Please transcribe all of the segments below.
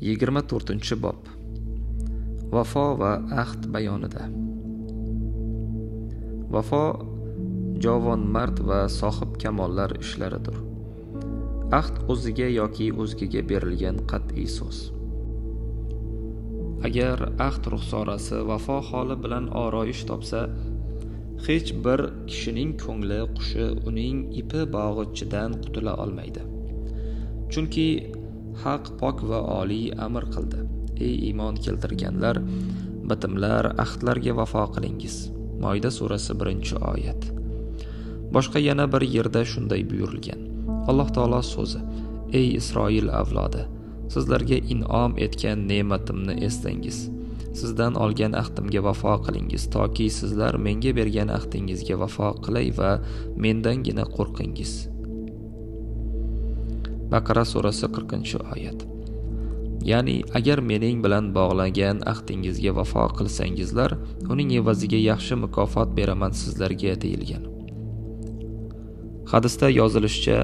24-bob. Vafo va ahd bayonida. Vafo javonmard va sohib kamollar ishlaridir. Ahd o'ziga yoki o'zgaga berilgan qat'iy so'z. Agar ahd ruxsorasi vafo holi bilan oroyish topsa, hech bir kishining ko'ngli qushi uning ipi bog'ichidan qutula olmaydi. Chunki haq pok va oliy amr qildi: ey iymon keltirganlar, bitimlar, ahdlarga vafo qilingiz. Moida surasi 1-oyat. Boshqa yana bir yerda shunday buyurilgan: Alloh taolo so'zi: ey Isroil avlodi, sizlarga in'om etgan ne'matimni eslangiz. Sizdan olgan ahdimga vafo qilingiz, toki sizlar menga bergan ahdingizga vafo qilay va mendangina qo'rqingiz. Baqara surasi 40-oyat. Ya'ni agar mening bilan bog'langan ahdingizga vafo qilsangizlar, uning evaziga yaxshi mukofot beraman sizlarga deyilgan. Hadisda yozilishicha,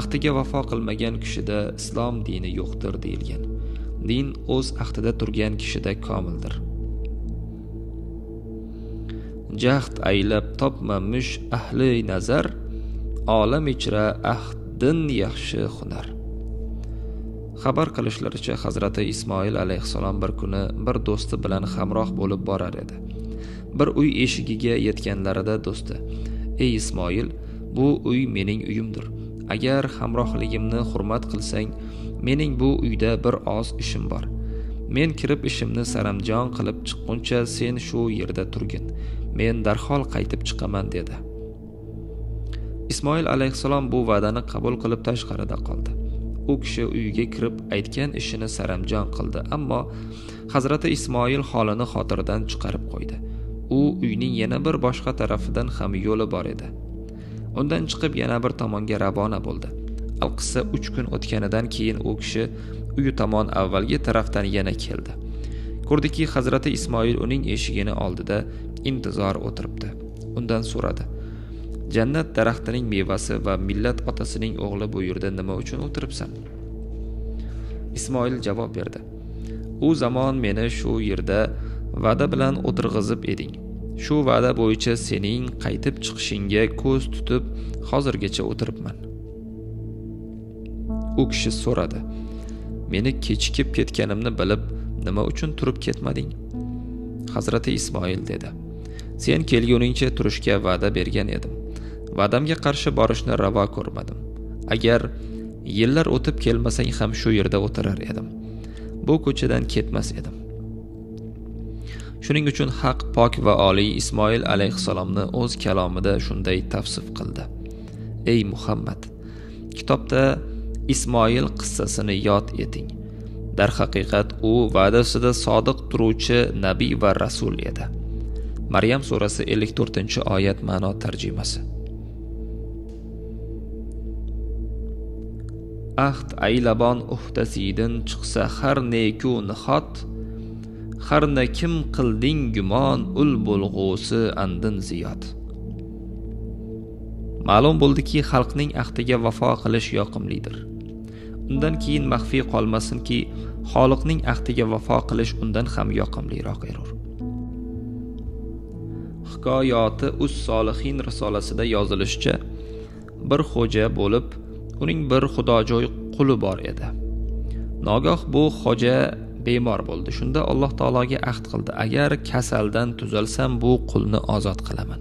ahdiga vafo qilmagan kishida islom dini yo'qdir deyilgan. Din o'z ahdida turgan kishida komildir. Jahd aylab topmamış ahli nazar, olam ichra ahdin yaxshi hunar. Xabar qilishlaricha, Hazrati Ismoil alayhissalom bir kuni bir do'sti bilan hamroh bo'lib borar edi. Bir uy eshigiga yetganlarida do'sti: ey Ismoil, bu uy mening uyimdir. Agar hamrohligimni hurmat qilsang, mening bu uyda bir oz ishim bor. Men kirib ishimni saramjon qilib chiqquncha sen shu yerda turgin. Men darhol qaytib chiqaman dedi. Ismoil alayhissalom bu va'dani qabul qilib tashqarida qoldi. U kishi uyiga kirib aytgan ishini saramjon qildi, ammo Hazrati Ismoil holini xotirdan chiqarib qo'ydi. U uyning yana bir boshqa tarafidan ham yo'li bor edi. Undan chiqib yana bir tomonga ravona bo'ldi. Alqissa 3 kun o'tganidan keyin u kishi uyi tomon avvalgi tarafdan yana keldi. Ko'rdiki, Hazrati Ismoil uning eshigini oldida intizor o'tiribdi. Undan so'radi: jannat daraxtining mevasi va millat otasining o'g'li bu yerda nima uchun o'tiribsan? Ismoil javob berdi: u zamon meni shu yerda va'da bilan o'tirg'izib eding. Shu va'da bo'yicha sening qaytib chiqishingga ko'z tutib hozirgacha o'tiribman. U kishi so'radi: meni kechikib ketganimni bilib nima uchun turib ketmading? Hazrati Ismoil dedi: sen kelguningcha turishga va'da bergan edim. Va'damga qarshi borishni ravo ko'rmadim. Agar yillar o'tib kelmasang ham shu yerda o'tirar edim. Bu ko'chadan ketmas edim. Shuning uchun haq pok va oliy Ismoil alayhissalomni o'z kalomida shunday tavsif qildi: ey Muhammad, kitobda Ismoil qissasini yod eting. Darhaqiqat u va'dasida sodiq turuvchi nabiy va rasul edi. Maryam surasi 54-oyat ma'no tarjimasi. Ahd aylabon uhdasidin chiqsa har neku nihot, har ne kim qilding gumon ul bo'lg'usi andin ziyod. Ma'lum bo'ldiki, xalqning ahdiga vafo qilish yoqimlidir. Undan keyin maxfiy qolmasinki, Xoliqning ahdiga vafo qilish undan ham yoqimliroq erur. Hikoyati us-solihin risolasida yozilishicha, bir xo'ja bo'lib, uning bir xudojo'y quli bor edi. Nogoh bu xo'ja bemor bo'ldi. Shunda Alloh taologa ahd qildi: agar kasaldan tuzalsam, bu qulni ozod qilaman.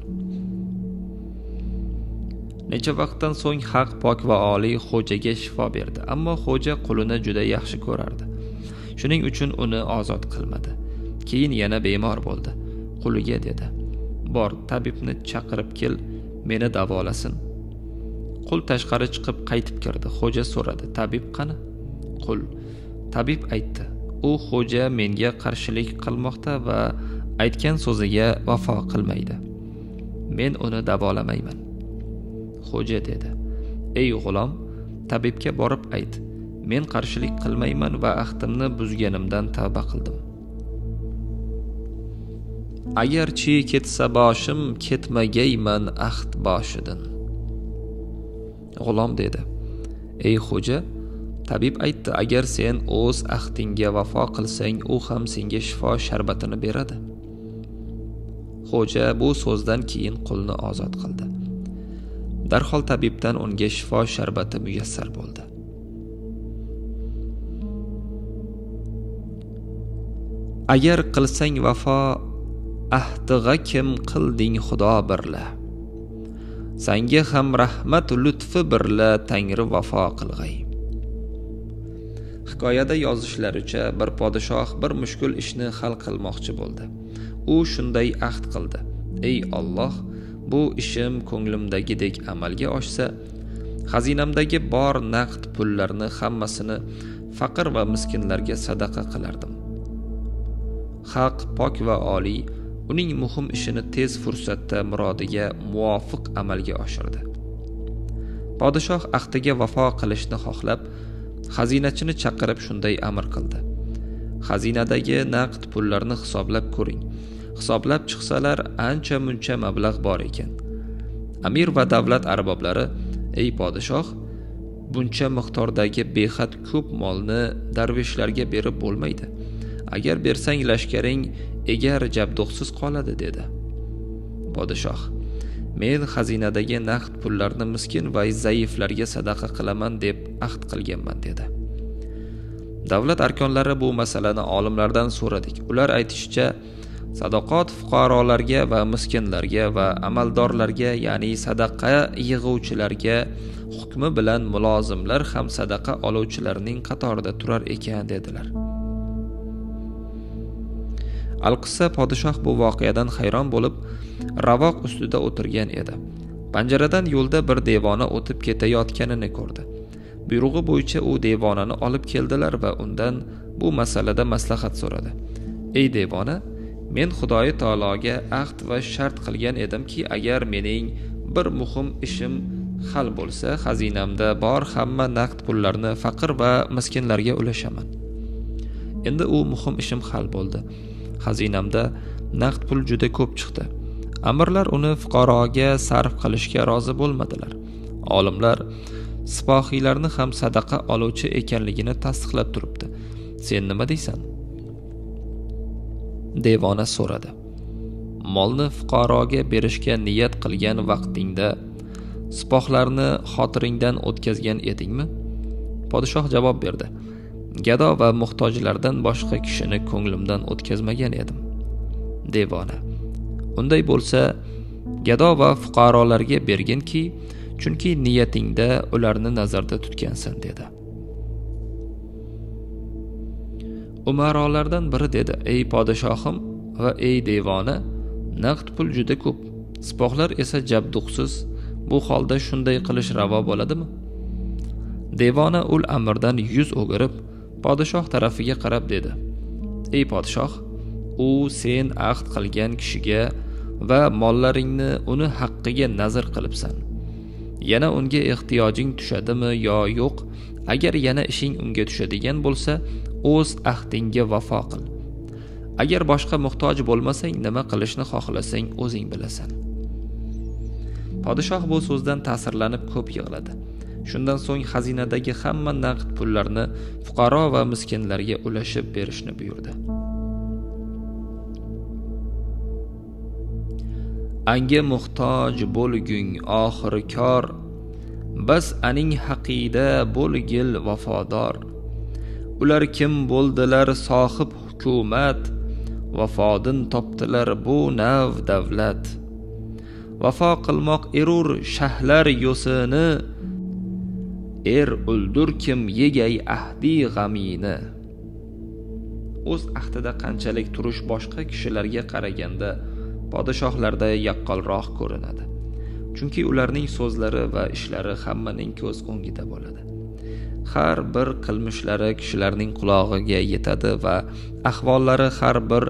Necha vaqtdan so'ng haq pok va oliy xo'jaga shifo berdi, ammo xo'ja qulini juda yaxshi ko'rardi. Shuning uchun uni ozod qilmadi. Keyin yana bemor bo'ldi. Quliga dedi: bor, tabibni chaqirib kel, meni davolasin. Qul tashqari chiqib qaytib kirdi. Xo'ja so'radi: tabib qani? Qul: tabib aytdi: u xo'ja menga qarshilik qilmoqda va aytgan so'ziga vafo qilmaydi. Men uni davolamayman. Xo'ja dedi: ey g'ulom, tabibga borib ayt: men qarshilik qilmayman va ahdimni buzganimdan tavba qildim. Agarchi ketsa boshim, ketmagayman ahd boshidan. G'ulom dedi: ey xo'ja, Tabib aytdi, agar sen o'z ahdingga vafo qilsang, u ham senga shifo sharbatini beradi. Xo'ja bu so'zdan keyin qulni ozod qildi. Darhol tabibdan unga shifo sharbati muyassar bo'ldi. Agar qilsang vafo, ahdiga kim qilding Xudo birla. Sanga ham rahmat lutfi birla Tangri vafo qilg'ay. Hikoyada yozishlaricha bir podshoh bir mushkul ishni hal qilmoqchi bo'ldi. U shunday ahd qildi: ey Alloh, bu ishim ko'nglimdagidek amalga oshsa, xazinamdagi bor naqd pullarni hammasini faqir va miskinlarga sadaqa qilardim. Haq pok va oliy uning muhim ishini tez fursatda murodiga muvofiq amalga oshirdi. Podshoh ahdiga vafo qilishni xohlab, xazinachini chaqirib shunday amr qildi: xazinadagi naqd pullarni hisoblab ko'ring. Hisoblab chiqsalar ancha muncha mablag' bor ekan. Amir va davlat arboblari: ey podshoh, buncha miqdordagi behad ko'p molni darvishlarga berib bo'lmaydi. Agar bersang lashkaring egar jabduqsiz qoladi, dedi. Podshoh: men xazinadagi naqd pullarni miskin va zaiflarga sadaqa qilaman deb ahd qilganman, dedi. Davlat arkonlari bu masalani olimlardan so'radik. Ular aytishicha, sadaqat fuqarolarga va miskinlarga va amaldorlarga, ya'ni sadaqa yig'uvchilarga hukmi bilan mulozimlar ham sadaqa oluvchilarning qatorida turar ekan, dedilar. Alqissa podshoh bu voqeadan hayron bo'lib, ravoq ustida o'tirgan edi. Panjaradan yo'lda bir devona o'tib ketayotganini ko'rdi. Buyrug'i bo'yicha u devonani olib keldilar va undan bu masalada maslahat so'radi. Ey devona, men Xudoy taologa ahd va shart qilgan edimki, agar mening bir muhim ishim hal bo'lsa, xazinamda bor hamma naqd pullarni faqir va miskinlarga ulashaman. Endi u muhim ishim hal bo'ldi. Xazinamda naqd pul juda ko'p chiqdi. Amirlar uni fuqaroga sarf qilishga rozi bo'lmadilar. Olimlar sipohiylarni ham sadaqa oluvchi ekanligini tasdiqlab turibdi. Sen nima deysan? Devona so'radi. Molni fuqaroga berishga niyat qilgan vaqtingda sipohlarni xotiringdan o'tkazgan edingmi? Podshoh javob berdi: gado va muhtojlardan boshqa kishini ko'nglimdan o'tkazmagan edim. Devona: unday bo'lsa, gado va fuqarolarga berginki, chunki niyatingda ularni nazarda tutgansan, dedi. Umarolardan biri dedi: ey podshohim va ey devona, naqd pul juda ko'p, sipohlar esa jabduqsiz. Bu holda shunday qilish ravo bo'ladimi? Devona ul amirdan yuz o'girib, podshoh tarafiga qarab dedi: ey podshoh, u sen ahd qilgan kishiga va mollaringni uni haqqiga nazar qilibsan. Yana unga ehtiyojing tushadimi yo yo'q? Agar yana ishing unga tushadigan bo'lsa, o'z ahdingga vafo qil. Agar boshqa muhtoj bo'lmasang, nima qilishni xohlasang o'zing bilasan. Podshoh bu so'zdan ta'sirlanib ko'p yig'ladi. Shundan so'ng xazinadagi hamma naqd pullarni fuqaro va miskinlarga ulashib berishni buyurdi. Anga muhtoj bo'lgung oxiri kor, bas aning haqida bo'lgil vafodor. Ular kim bo'ldilar sohib hukumat, vafodin topdilar bu nav davlat. Vafo qilmoq erur shahlar yo'sini, o'ldur kim yegay ahdi g'amini. O'z ahdida qanchalik turish boshqa kishilarga qaraganda podshohlarda yaqqolroq ko'rinadi. Chunki ularning so'zlari va ishlari hammaning ko'z o'ngida bo'ladi. Har bir qilmishlari kishilarning qulog'iga yetadi va ahvollari har bir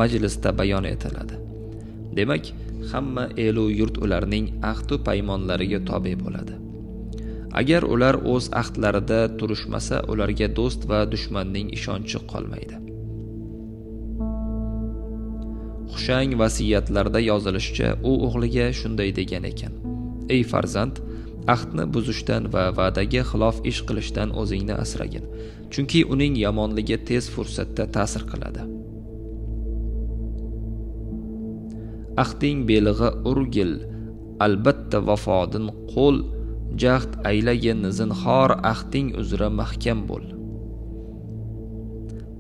majlisda bayon etiladi. Demak, hamma el u yurt ularning ahd va paymonlariga tobe bo'ladi. Agar ular o'z ahdlarida turishmasa, ularga do'st va dushmanning ishonchi qolmaydi. Xushang vasiyatlarda yozilishicha, u o'g'liga shunday degan ekan: ey farzand, ahdni buzishdan va va'daga xilof ish qilishdan o'zingni asragin, chunki uning yomonligi tez fursatda ta'sir qiladi. Ahding belig'i urgil, albatta vafodin qo'l, jahd aylagin zinhor, ahding uzra mahkam bo'l.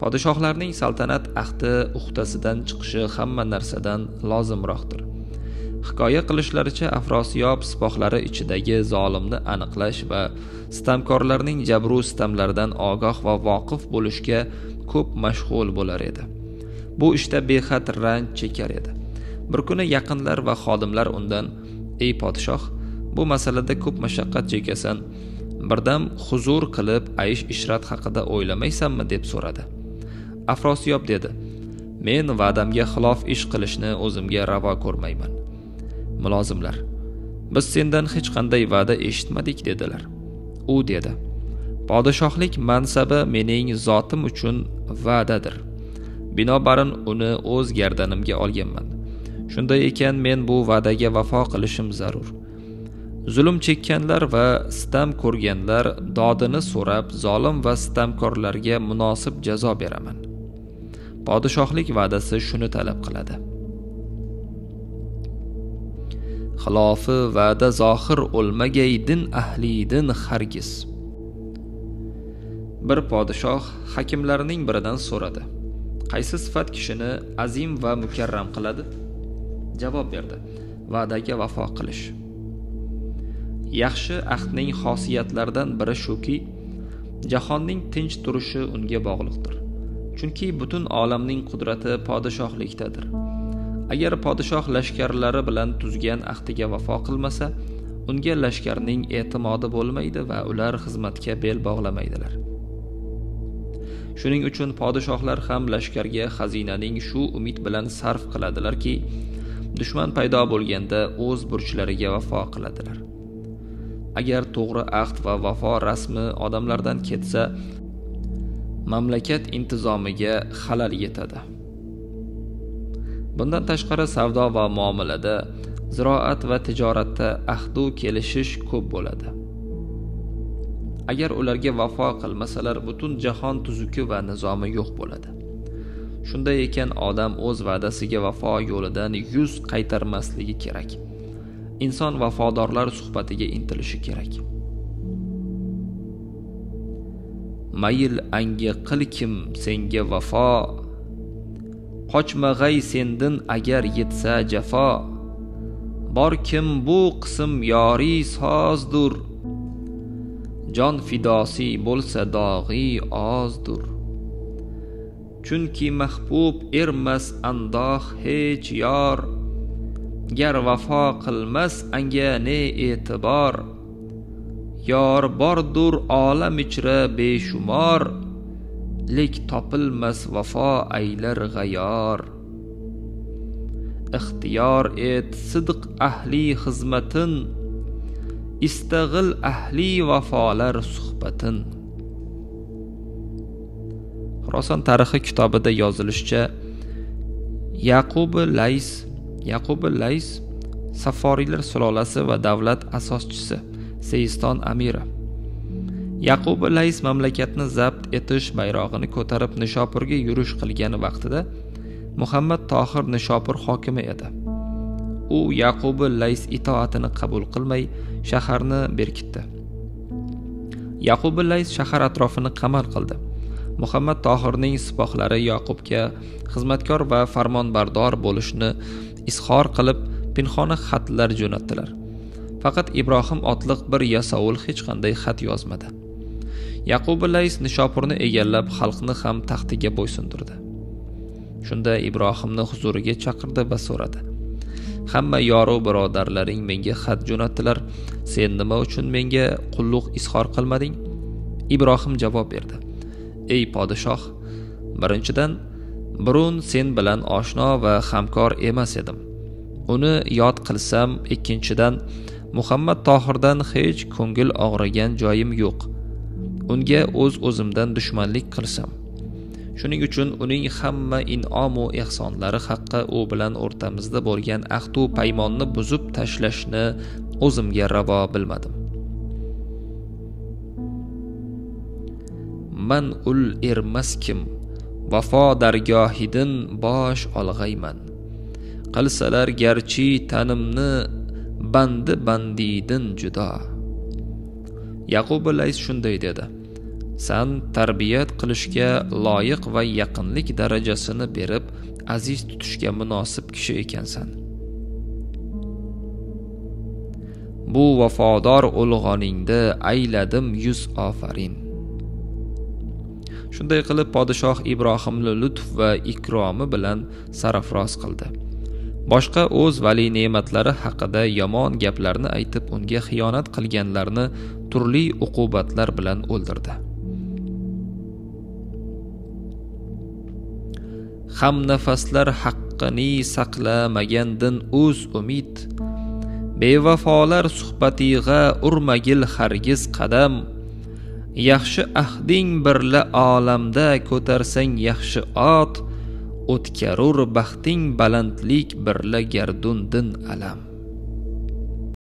Podshohlarning saltanat ahdi uhdasidan chiqishi hamma narsadan lozimroqdir. Hikoya qilishlaricha Afrosiyob sipohlari ichidagi zolimni aniqlash va sitamkorlarning jabru sitamlaridan ogoh va voqif bo'lishga ko'p mashg'ul bo'lar edi. Bu ishda behad ranj chekar edi. Bir kuni yaqinlar va xodimlar undan: "Ey podshoh, bu masalada ko'p mashaqqat chekasan, birdam huzur qilib aysh ishrat haqida o'ylamaysanmi?" deb so'radi. Afrosiyob dedi: "Men va'damga xilof ish qilishni o'zimga ravo ko'rmayman." Mulozimlar: "Biz sendan hech qanday va'da eshitmadik" dedilar. U dedi: "Podshohlik mansabi mening zotim uchun va'dadir. Binobarin uni o'z gardanimga olganman. Shunday ekan men bu va'daga vafo qilishim zarur. Zulm chekkanlar va sitam ko'rganlar dodini so'rab, zolim va sitamkorlarga munosib jazo beraman. Podshohlik va'dasi shuni talab qiladi. Xilofi va'da zohir o'lmagay din ahlidin hargiz." Bir podshoh hakimlarining biridan so'radi: "Qaysi sifat kishini azim va mukarram qiladi?" Javob berdi: "Va'daga vafo qilish." Yaxshi ahdning xosiyatlaridan biri shuki, jahonning tinch turishi unga bog'liqdir. Chunki butun olamning qudrati podshohlikdadir. Agar podshoh lashkarlari bilan tuzgan ahdiga vafo qilmasa, unga lashkarning e'timodi bo'lmaydi va ular xizmatga bel bog'lamaydilar. Shuning uchun podshohlar ham lashkarga xazinaning shu umid bilan sarf qiladilarki, dushman paydo bo'lganda o'z burchlariga vafo qiladilar. Agar to'g'ri ahd va vafo rasmi odamlardan ketsa, mamlakat intizomiga xalal yetadi. Bundan tashqari savdo va muomalada, ziroat va tijoratda ahdu kelishish ko'p bo'ladi. Agar ularga vafo qilmasalar, butun jahon tuzuki va nizomi yo'q bo'ladi. Shunday ekan, odam o'z va'dasiga vafo yo'lidan yuz qaytarmasligi kerak. Inson vafodorlar suhbatiga intilishi kerak. Mayil angi qil kim senga vafo, qochmag'ay sendin agar yetsa jafo. Bor kim bu qism yori sozdur, jon fidosi bo'lsa dog'i ozdur. Chunki mahbub ermas andoh hech yor, gar vafo qilmas anga ne e'tibor. Yor bordur olam ichra beshumor, lek topilmas vafo aylar g'ayor. Ixtiyor et sidq ahli xizmatin, istag'il ahli vafolar suhbatin. Xuroson tarixi kitobida yozilishicha, Yaqub Lays Saforiylar sulolasi va davlat asoschisi, Seyiston amiri. Yaqub Lays mamlakatni zabt etish bayrog'ini ko'tarib Nishopurga yurish qilgan vaqtida Muhammad Tohir Nishopur hokimi edi. U Yaqub Lays itoatini qabul qilmay shaharni berkitdi. Yaqub Lays shahar atrofini qamal qildi. Muhammad Tohirning sipohlari Yaqubga xizmatkor va farmonbardor bo'lishni izhor qilib pinhona xatlar jo'natdilar. Faqat Ibrohim otliq bir yasovul hech qanday xat yozmadi. Yaqub Lays Nishopurni egallab xalqni ham taxtiga bo'ysundirdi. Shunda Ibrohimni huzuriga chaqirdi va so'radi: "Hamma yoru birodarlaring menga xat jo'natdilar. Sen nima uchun menga qulluq izhor qilmading?" Ibrohim javob berdi: "Ey podshoh, birinchidan, burun sen bilan oshno va hamkor emas edim. Uni yod qilsam, ikkinchidan, Muhammad Tohirdan hech ko'ngil og'rigan joyim yo'q. Unga o'zimdan dushmanlik qilsam. Shuning uchun uning hamma in'om va ehsonlari haqqa u bilan o'rtamizda bo'lgan ahd va paymonni buzib tashlashni o'zimga ravo bilmadim. man ul ermas kim, vafo dargohidin bosh olg'ayman. Qilsalar garchi tanimni bandi bandidin judo. Yaqub alayhis shunday dedi: San tarbiyat qilishga loyiq va yaqinlik darajasini berib, aziz tutishga munosib kishi ekansan. Bu vafodor o'lg'oningda ayladim 100 ofarin. Shunday qilib podshoh Ibrohimni lutf va ikromi bilan sarafroz qildi. Boshqa o'z vali ne'matlari haqida yomon gaplarni aytib, unga xiyonat qilganlarni turli uqubatlar bilan o'ldirdi. Ham nafaslar haqqini saqlamagandin o'z umid. Bevafolar suhbatiga urmagil hargiz qadam. Yaxshi ahding birla olamda ko'tarsang yaxshi ot. O'tkarur baxting balandlik birla gardundin alam.